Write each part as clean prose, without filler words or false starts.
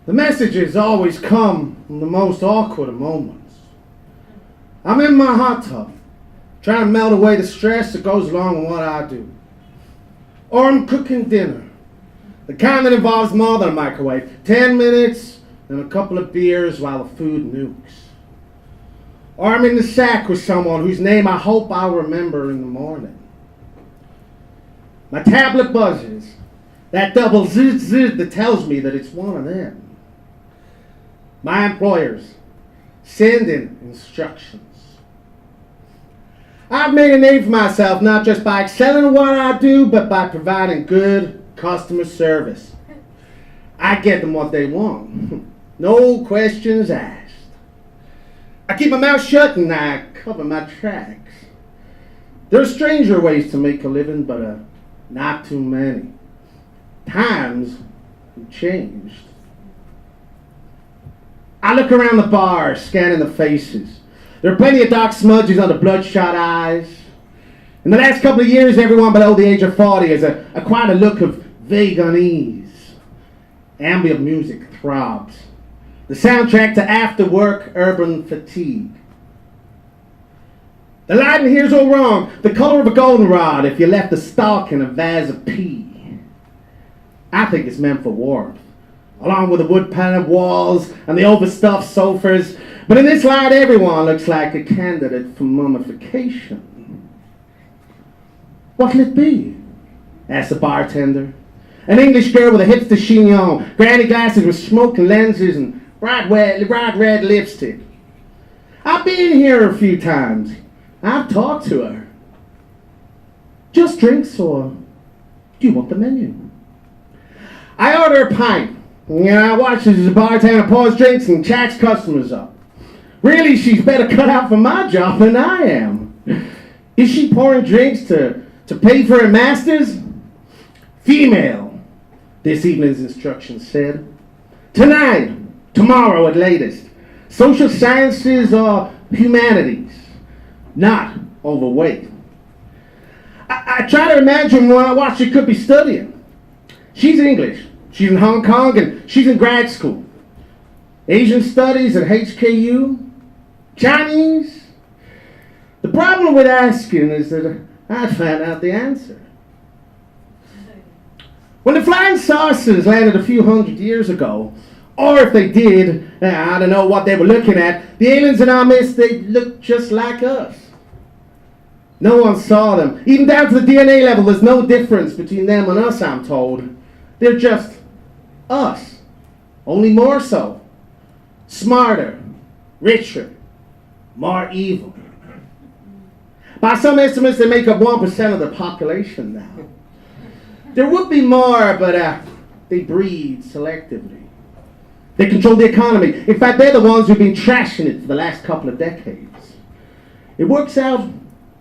The messages always come in the most awkward of moments. I'm in my hot tub, trying to melt away the stress that goes along with what I do. Or I'm cooking dinner, the kind that involves more than a microwave, 10 minutes and a couple of beers while the food nukes. Or I'm in the sack with someone whose name I hope I'll remember in the morning. My tablet buzzes, that double zzz zzz that tells me that it's one of them. My employers sending instructions. I've made a name for myself not just by excelling at what I do, but by providing good customer service. I get them what they want. No questions asked. I keep my mouth shut and I cover my tracks. There are stranger ways to make a living, but not too many. Times have changed. I look around the bar, scanning the faces. There are plenty of dark smudges under bloodshot eyes. In the last couple of years, everyone below the age of 40 has acquired a look of vague unease. Ambient music throbs. The soundtrack to after-work urban fatigue. The lighting here's all wrong. The color of a goldenrod if you left the stalk in a vase of pea. I think it's meant for warmth, along with the wood-panered walls and the overstuffed sofas. But in this light, everyone looks like a candidate for mummification. What'll it be? Asked the bartender. An English girl with a hipster chignon, granny glasses with smoking lenses, and bright red lipstick. I've been here a few times. I've talked to her. Just drinks, or do you want the menu? I order a pint. I watch as the bartender pours drinks and chats customers up. Really, she's better cut out for my job than I am. Is she pouring drinks to pay for her masters? Female, this evening's instructions said. Tonight, tomorrow at latest. Social sciences or humanities. Not overweight. I try to imagine what she could be studying. She's English. She's in Hong Kong and she's in grad school. Asian studies at HKU. Chinese. The problem with asking is that I found out the answer. When the flying saucers landed a few hundred years ago, or if they did, I don't know what they were looking at, the aliens in our midst, they looked just like us. No one saw them. Even down to the DNA level, there's no difference between them and us, I'm told. They're just us. Only more so. Smarter. Richer. More evil. By some estimates, they make up 1% of the population now. There would be more, but they breed selectively. They control the economy. In fact, they're the ones who've been trashing it for the last couple of decades. It works out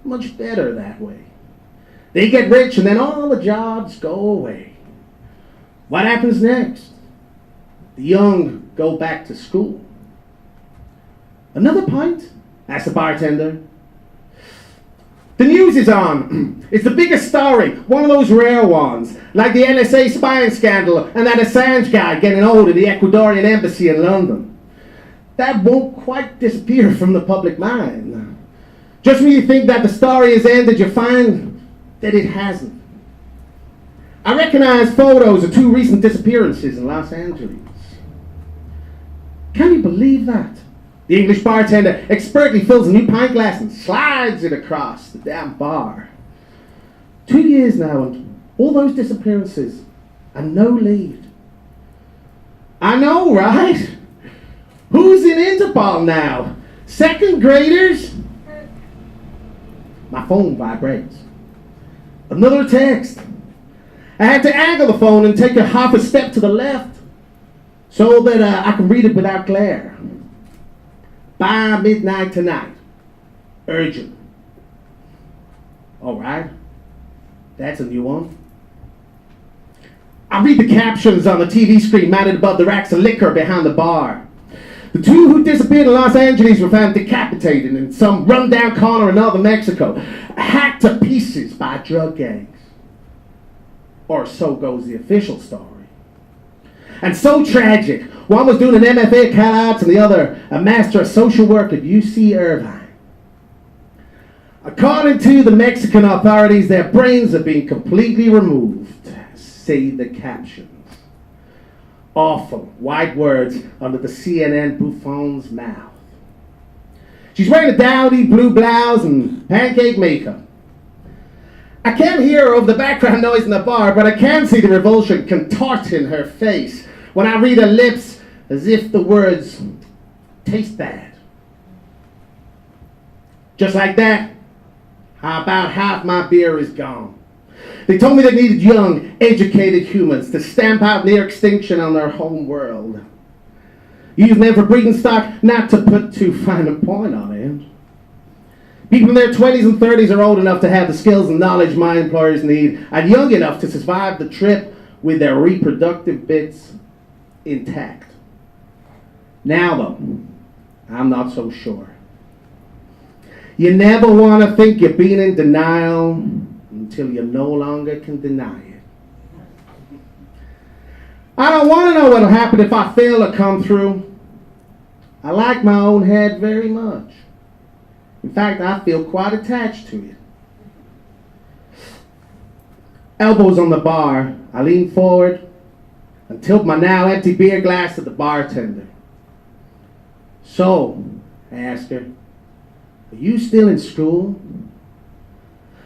much better that way. They get rich and then all the jobs go away. What happens next? The young go back to school. Another pint? Asked the bartender. The news is on. It's the biggest story, one of those rare ones, like the NSA spying scandal and that Assange guy getting old at the Ecuadorian embassy in London. That won't quite disappear from the public mind. Just when you think that the story has ended, you find that it hasn't. I recognize photos of 2 recent disappearances in Los Angeles. Can you believe that? The English bartender expertly fills a new pint glass and slides it across the damn bar. 2 years now, and all those disappearances, and no lead. I know, right? Who's in Interpol now? Second graders? My phone vibrates. Another text. I had to angle the phone and take a half a step to the left so that I can read it without glare. By midnight tonight. Urgent. All right. That's a new one. I read the captions on the TV screen mounted above the racks of liquor behind the bar. The 2 who disappeared in Los Angeles were found decapitated in some rundown corner in northern Mexico, hacked to pieces by drug gangs. Or so goes the official story. and so tragic. One was doing an MFA at Cal Arts and the other a Master of Social Work at UC Irvine. According to the Mexican authorities, their brains have been completely removed, say the captions. Awful white words under the CNN buffoon's mouth. She's wearing a dowdy blue blouse and pancake makeup. I can't hear her over the background noise in the bar, but I can see the revulsion contorting her face when I read her lips as if the words taste bad. Just like that, about half my beer is gone. They told me they needed young, educated humans to stamp out near extinction on their home world. Using them for breeding stock, not to put too fine a point on it. People in their 20s and 30s are old enough to have the skills and knowledge my employers need, and young enough to survive the trip with their reproductive bits intact. Now though, I'm not so sure. You never want to think you're being in denial until you no longer can deny it. I don't want to know what'll happen if I fail to come through. I like my own head very much. In fact, I feel quite attached to it. Elbows on the bar, I lean forward and tilt my now empty beer glass at the bartender. So, I ask her, are you still in school?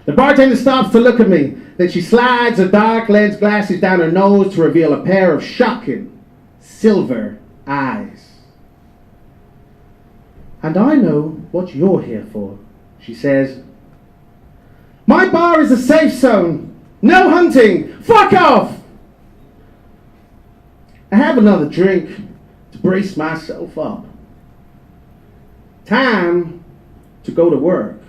The bartender stops to look at me. Then she slides her dark lens glasses down her nose to reveal a pair of shocking silver eyes. And I know what you're here for, she says. My bar is a safe zone. No hunting. Fuck off. I have another drink to brace myself up. Time to go to work.